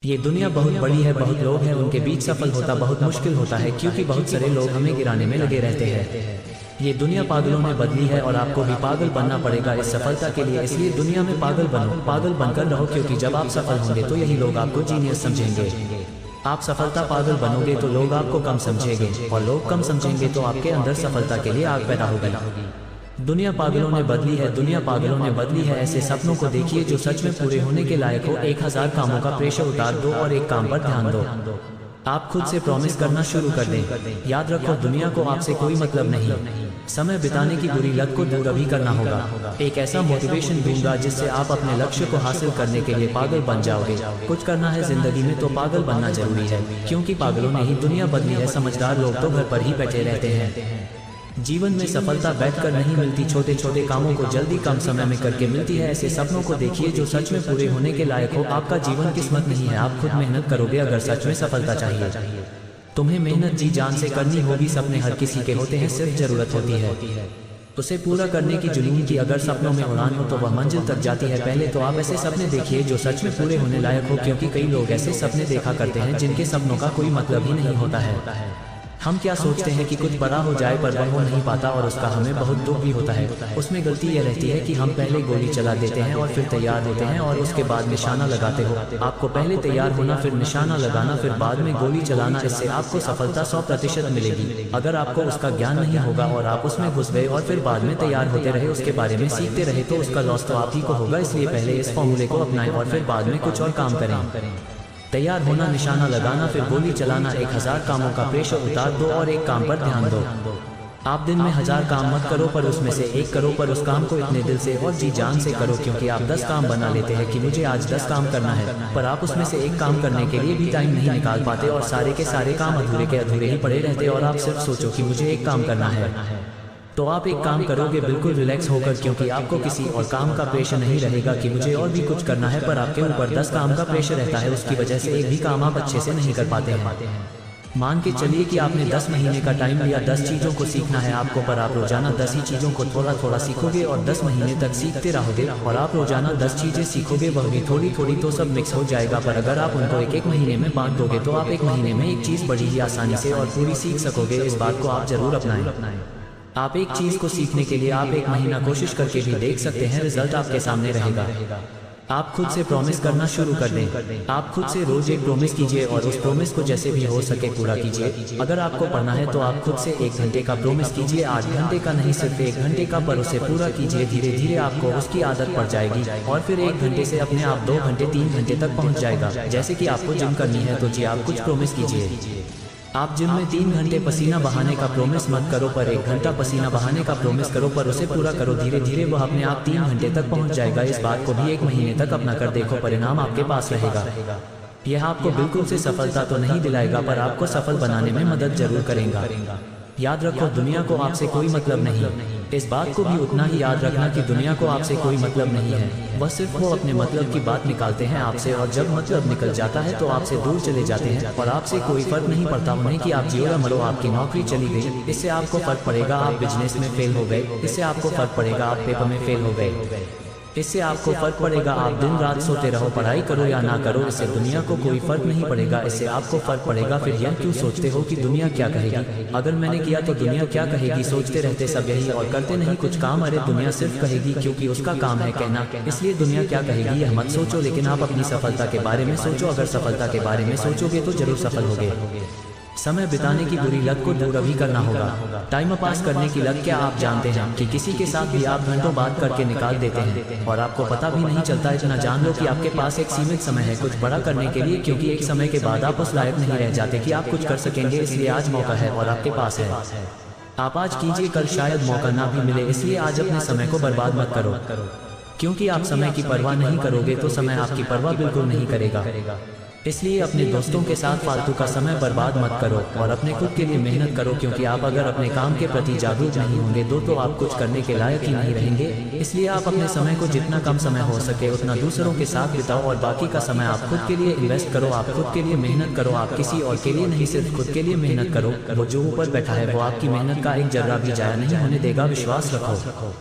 ये दुनिया बहुत बड़ी है, बहुत लोग हैं, उनके बीच सफल होता बहुत मुश्किल होता है क्योंकि बहुत सारे लोग हमें गिराने में लगे रहते हैं। ये दुनिया पागलों ने बदली है और आपको भी पागल बनना पड़ेगा इस सफलता के लिए। इसलिए दुनिया में पागल बनो, पागल बनकर रहो, क्योंकि जब आप सफल होंगे तो यही लोग आपको जीनियस समझेंगे। आप सफलता पागल बनोगे तो लोग आपको कम समझेंगे और लोग कम समझेंगे तो आपके अंदर सफलता के लिए आग पैदा होगी। दुनिया पागलों ने बदली है, दुनिया पागलों ने बदली है। ऐसे सपनों को देखिए जो सच में पूरे होने के लायक हो। 1000 कामों का प्रेशर उतार दो और एक काम पर ध्यान दो। आप खुद से प्रॉमिस करना शुरू कर दें। याद रखो, दुनिया को आपसे कोई मतलब नहीं। समय बिताने की बुरी लत को दूर अभी करना होगा। एक ऐसा मोटिवेशन दूंगा जिससे आप अपने लक्ष्य को हासिल करने के लिए पागल बन जाओगे। कुछ करना है जिंदगी में तो पागल बनना जरूरी है, क्योंकि पागलों ने ही दुनिया बदली है। समझदार लोग तो घर पर ही बैठे रहते हैं। जीवन में सफलता बैठकर नहीं मिलती, छोटे छोटे कामों को जल्दी कम समय में करके मिलती है। ऐसे सपनों को देखिए जो सच में पूरे होने के लायक हो। आपका जीवन किस्मत नहीं है, आप खुद मेहनत करोगे अगर सच में सफलता चाहिए। तुम्हें मेहनत जी जान से करनी होगी। सपने हर किसी के होते हैं, सिर्फ जरूरत होती है उसे पूरा करने की, जुनून की। अगर सपनों में उड़ान हो तो वह मंजिल तक जाती है। पहले तो आप ऐसे सपने देखिए जो सच में पूरे होने लायक हो, क्योंकि कई लोग ऐसे सपने देखा करते हैं जिनके सपनों का कोई मतलब ही नहीं होता है। हम क्या सोचते हैं कि कुछ बड़ा हो जाए, पर वह हो नहीं पाता और उसका हमें बहुत दुख भी होता है। उसमें गलती यह रहती है कि हम पहले गोली चला देते हैं और फिर तैयार होते हैं और उसके बाद निशाना लगाते हो। आपको पहले तैयार होना, फिर निशाना लगाना, फिर बाद में गोली चलाना। इससे आपको सफलता 100% मिलेगी। अगर आपको उसका ज्ञान नहीं होगा और आप उसमें घुस गए और फिर बाद में तैयार होते रहे, उसके बारे में सीखते रहे, तो उसका लॉस तो आप ही को होगा। इसलिए पहले इस फॉर्मूले को अपनाएं और फिर बाद में कुछ और काम करें। तैयार होना, निशाना लगाना, फिर गोली चलाना। 1000 कामों का प्रेशर उतार दो और एक काम पर ध्यान दो। आप दिन में 1000 काम मत करो, पर उसमें से एक करो, पर उस काम को इतने दिल से और जी जान से करो। क्योंकि आप 10 काम बना लेते हैं कि मुझे आज 10 काम करना है, पर आप उसमें से एक काम करने के लिए भी टाइम नहीं निकाल पाते और सारे के सारे काम अधूरे के अधूरे ही पड़े रहते और आप सिर्फ सोचो कि मुझे एक काम करना है। तो आप एक काम करोगे बिल्कुल रिलैक्स होकर, क्योंकि आपको किसी और काम का प्रेशर नहीं रहेगा कि मुझे और भी कुछ करना है, पर आपके ऊपर 10 काम का प्रेशर रहता है। उसकी वजह से एक भी काम आप अच्छे से नहीं कर पाते हैं। मान के चलिए कि आपने 10 महीने का टाइम लिया, 10 चीज़ों को सीखना है आपको, पर आप रोजाना 10 ही चीज़ों को थोड़ा थोड़ा सीखोगे और 10 महीने तक सीखते रहोगे। और आप रोजाना 10 चीज़ें सीखोगे, वह भी थोड़ी थोड़ी, तो सब मिक्स हो जाएगा। पर अगर आप उनको एक एक महीने में बांट दोगे तो आप एक महीने में एक चीज़ बड़ी ही आसानी से और पूरी सीख सकोगे। इस बात को आप जरूर अपनाएं। आप एक चीज को सीखने के लिए आप एक महीना कोशिश करके भी देख सकते हैं, रिजल्ट आपके सामने रहेगा। आप खुद से प्रॉमिस करना शुरू कर दें। आप खुद से रोज एक प्रॉमिस कीजिए और उस प्रॉमिस को जैसे भी हो सके पूरा कीजिए। अगर आपको पढ़ना है तो आप खुद से 1 घंटे का प्रॉमिस कीजिए, 8 घंटे का नहीं, सिर्फ 1 घंटे का, पर उसे पूरा कीजिए। धीरे धीरे आपको उसकी आदत पड़ जाएगी और फिर 1 घंटे से अपने आप 2 घंटे 3 घंटे तक पहुंच जाएगा। जैसे कि आपको जिम करनी है तो जी आप कुछ प्रॉमिस कीजिए। आप जिम में 3 घंटे पसीना बहाने का प्रॉमिस मत करो, पर 1 घंटा पसीना बहाने का प्रॉमिस करो, पर उसे पूरा करो। धीरे धीरे वह अपने आप 3 घंटे तक पहुंच जाएगा। इस बात को भी 1 महीने तक अपना कर देखो, परिणाम आपके पास रहेगा। यह आपको बिल्कुल से सफलता तो नहीं दिलाएगा, पर आपको सफल बनाने में मदद जरूर करेगा। याद रखो, दुनिया को आपसे कोई मतलब नहीं। इस बात को भी उतना ही याद रखना कि दुनिया को आपसे कोई मतलब नहीं है। बस सिर्फ वो अपने मतलब की बात निकालते हैं आपसे, और जब मतलब निकल जाता है तो आपसे दूर चले जाते हैं और आपसे कोई फर्क नहीं पड़ता उन्हें कि आप जियो या मरो। आपकी नौकरी चली गई, इससे आपको फर्क पड़ेगा। आप बिजनेस में फेल हो गए, इससे आपको फर्क पड़ेगा। आप पेपर में फेल हो गए, इससे आपको फर्क पड़ेगा। आप दिन रात सोते रहो, पढ़ाई करो या ना करो, इससे दुनिया को कोई फर्क नहीं पड़ेगा, इससे आपको फर्क पड़ेगा। फिर यह क्यों सोचते हो कि दुनिया क्या कहेगी, अगर मैंने किया तो दुनिया क्या कहेगी। सोचते रहते सब यही और करते नहीं कुछ काम। अरे दुनिया सिर्फ कहेगी, क्योंकि उसका काम है कहना, इसलिए दुनिया क्या कहेगी यह मत सोचो। लेकिन आप अपनी सफलता के बारे में सोचो। अगर सफलता के बारे में सोचोगे तो जरूर सफल होगे। समय बिताने की बुरी लत को दूर अभी करना होगा। टाइम पास करने की लत, क्या आप जानते हैं कि किसी के साथ भी आप घंटों बात करके निकाल देते हैं और आपको पता भी नहीं चलता। इतना जान लो कि आपके पास एक सीमित समय है कुछ बड़ा करने के लिए, क्योंकि एक समय के बाद आप उस लायक नहीं रह जाते कि आप कुछ कर सकेंगे। इसलिए आज मौका है और आपके पास है। आप आज कीजिए, कल शायद मौका ना भी मिले। इसलिए आज अपने समय को बर्बाद मत करो, क्योंकि आप समय की परवाह नहीं करोगे तो समय आपकी परवाह बिल्कुल नहीं करेगा। इसलिए अपने दोस्तों के साथ फालतू का समय बर्बाद मत करो और अपने खुद के लिए मेहनत करो, क्योंकि आप अगर अपने काम के प्रति जागरूक नहीं होंगे तो आप कुछ करने के लायक ही नहीं रहेंगे। इसलिए आप अपने समय को जितना कम समय हो सके उतना दूसरों के साथ बिताओ और बाकी का समय आप खुद के लिए इन्वेस्ट करो। आप खुद के लिए मेहनत करो, आप किसी और के लिए नहीं, सिर्फ खुद के लिए मेहनत करो। वो जो ऊपर बैठा है वो आपकी मेहनत का एक जर्रा भी जाया नहीं होने देगा, विश्वास रखो।